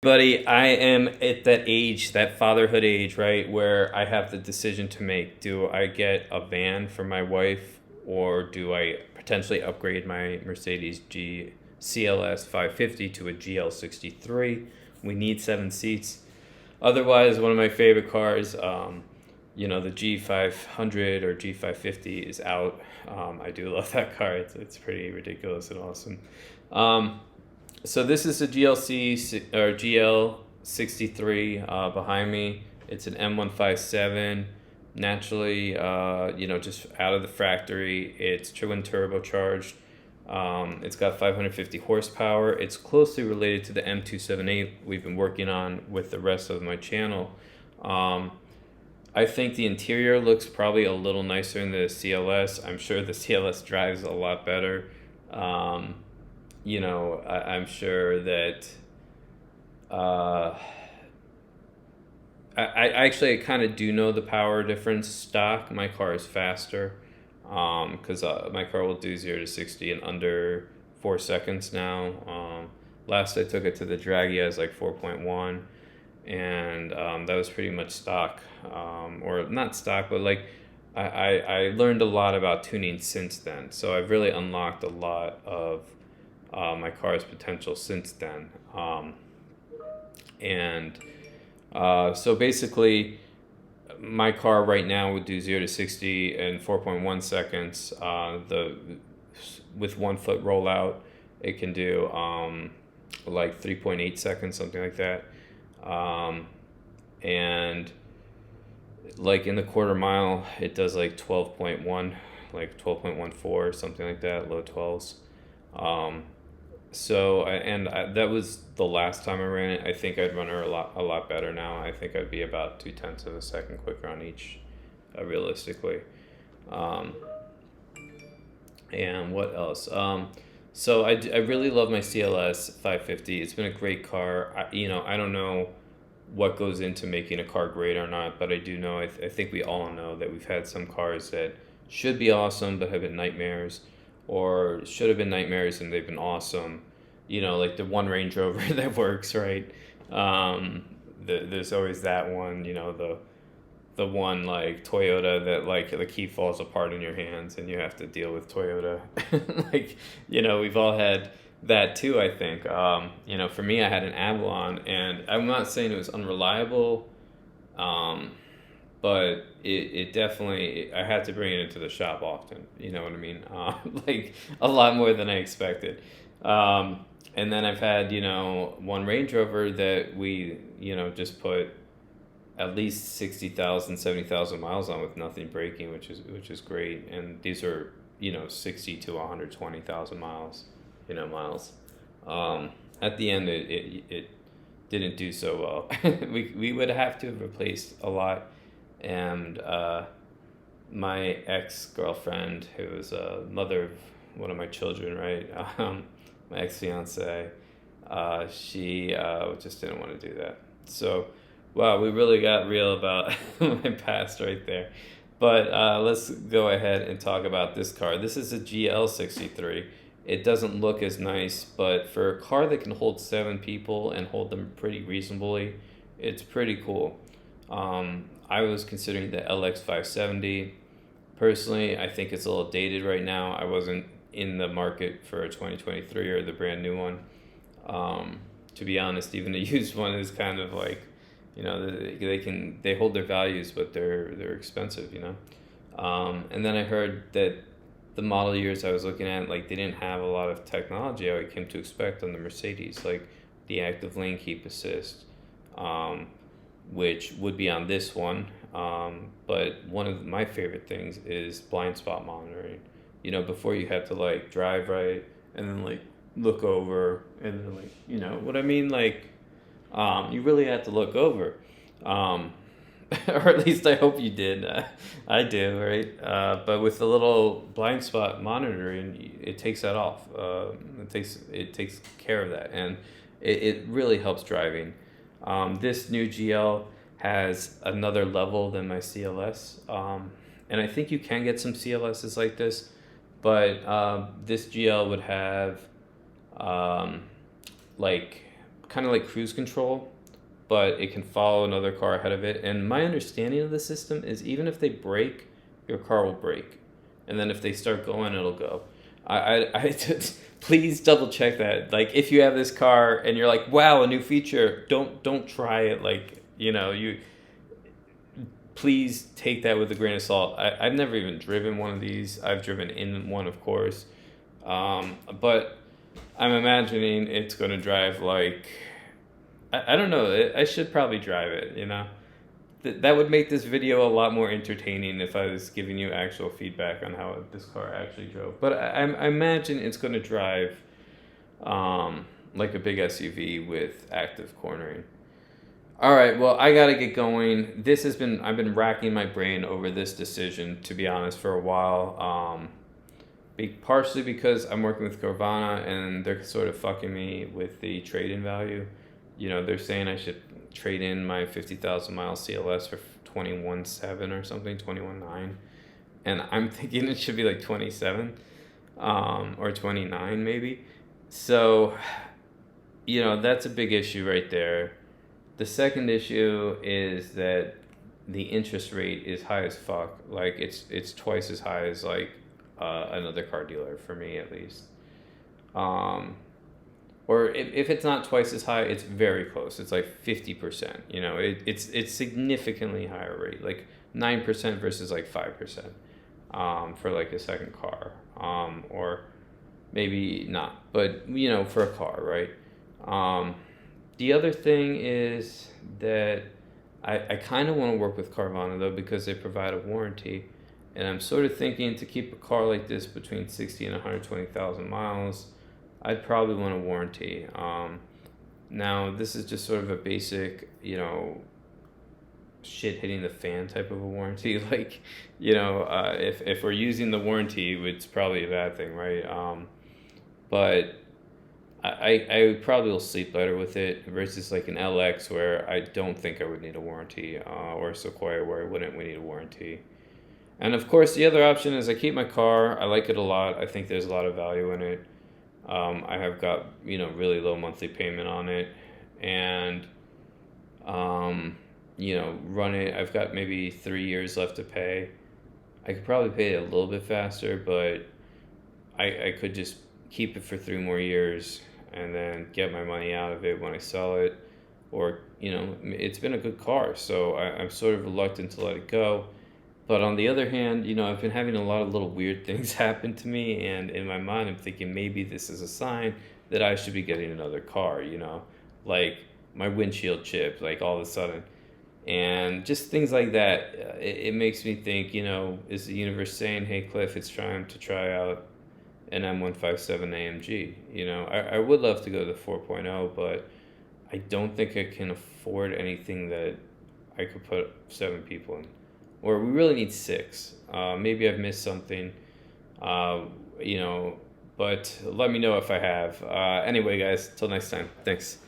Buddy, I am at that age, that fatherhood age, right, where I have the decision to make. Do I get a van for my wife, or do I potentially upgrade my Mercedes G CLS 550 to a GL 63? We need 7 seats. Otherwise, one of my favorite cars, the G500 or G550 is out. I do love that car. It's pretty ridiculous and awesome. So this is a GL63 behind me. It's an M157, naturally, just out of the factory. It's twin turbocharged. It's got 550 horsepower. It's closely related to the M278 we've been working on with the rest of my channel. I think the interior looks probably a little nicer than the CLS. I'm sure the CLS drives a lot better. I'm sure that I actually kind of do know the power difference. Stock, my car is faster because my car will do 0 to 60 in under 4 seconds now. Last I took it to the draggy, I was like 4.1, and that was pretty much stock, or not stock, but like I learned a lot about tuning since then. So I've really unlocked a lot of my car's potential since then. So basically, my car right now would do 0 to 60 in 4.1 seconds. With 1 foot rollout, it can do like 3.8 seconds, something like that. And like in the quarter mile, it does like 12.1, like 12.14, something like that, low 12s. That was the last time I ran it. I think I'd run her a lot better now. I think I'd be about 0.2 of a second quicker on each, realistically. And what else? So I really love my CLS 550. It's been a great car. I don't know what goes into making a car great or not, but I do know, I think we all know that we've had some cars that should be awesome but have been nightmares, or should have been nightmares and they've been awesome. Like the one Range Rover that works, right? There's always that one, the one like Toyota that like the key falls apart in your hands and you have to deal with Toyota. We've all had that too, I think. For me, I had an Avalon, and I'm not saying it was unreliable, but it definitely, I had to bring it into the shop often, you know what I mean? Like a lot more than I expected. And then I've had, one Range Rover that we, just put at least 60,000, 70,000 miles on with nothing breaking, which is great. And these are, 60 to 120,000 miles, miles. At the end, it didn't do so well. We would have to have replaced a lot. And my ex-girlfriend, who was a mother of one of my children, right? My ex-fiance, she just didn't want to do that. So, wow, we really got real about my past right there. But let's go ahead and talk about this car. This is a GL63. It doesn't look as nice, but for a car that can hold 7 people and hold them pretty reasonably, it's pretty cool. I was considering the LX570. Personally, I think it's a little dated right now. I wasn't in the market for a 2023 or the brand new one. To be honest, even the used one is kind of like, they hold their values, but they're expensive, And then I heard that the model years I was looking at, like, they didn't have a lot of technology I came to expect on the Mercedes, like the active lane keep assist, which would be on this one. But one of my favorite things is blind spot monitoring. Before you had to like drive right and then like look over and then like, what I mean? Like, you really had to look over. Or at least I hope you did. I do, right? But with the little blind spot monitoring, it takes that off. It takes care of that, and it really helps driving. This new GL has another level than my CLS, and I think you can get some CLSs like this, but this GL would have like kind of like cruise control, but it can follow another car ahead of it. And my understanding of the system is even if they brake, your car will brake, and then if they start going, it'll go. I just, please double check that. Like if you have this car and you're like, wow, a new feature, don't try it. Like you please take that with a grain of salt. I've never even driven one of these. I've driven in one, of course, but I'm imagining it's going to drive like I don't know. I should probably drive it. That would make this video a lot more entertaining if I was giving you actual feedback on how this car actually drove. But I imagine it's going to drive like a big SUV with active cornering. All right, well, I got to get going. I've been racking my brain over this decision, to be honest, for a while. Partially because I'm working with Carvana and they're sort of fucking me with the trade-in value. They're saying I should trade in my 50,000 mile CLS for 21.7 or something, 21.9, and I'm thinking it should be like 27 or 29 maybe. So that's a big issue right there. The second issue is that the interest rate is high as fuck. Like it's twice as high as like another car dealer, for me at least. Or if it's not twice as high, it's very close. It's like 50%. It's significantly higher rate, like 9% versus like 5% for like a second car, or maybe not, but for a car, right? The other thing is that I kind of want to work with Carvana though because they provide a warranty, and I'm sort of thinking to keep a car like this between 60 and 120,000 miles. I'd probably want a warranty. Now, this is just sort of a basic, shit hitting the fan type of a warranty. Like, if we're using the warranty, it's probably a bad thing, right? But I probably will sleep better with it versus like an LX where I don't think I would need a warranty, or a Sequoia where I wouldn't need a warranty. And of course, the other option is I keep my car. I like it a lot. I think there's a lot of value in it. I have got, really low monthly payment on it, and, run it. I've got maybe 3 years left to pay. I could probably pay it a little bit faster, but I could just keep it for 3 more years and then get my money out of it when I sell it. Or, it's been a good car, so I'm sort of reluctant to let it go. But on the other hand, I've been having a lot of little weird things happen to me, and in my mind I'm thinking maybe this is a sign that I should be getting another car, like my windshield chipped, like all of a sudden. And just things like that, it makes me think, is the universe saying, hey Cliff, it's time to try out an M157 AMG? I would love to go to the 4.0, but I don't think I can afford anything that I could put 7 people in. Or we really need 6. Maybe I've missed something, but let me know if I have. Anyway, guys, till next time. Thanks.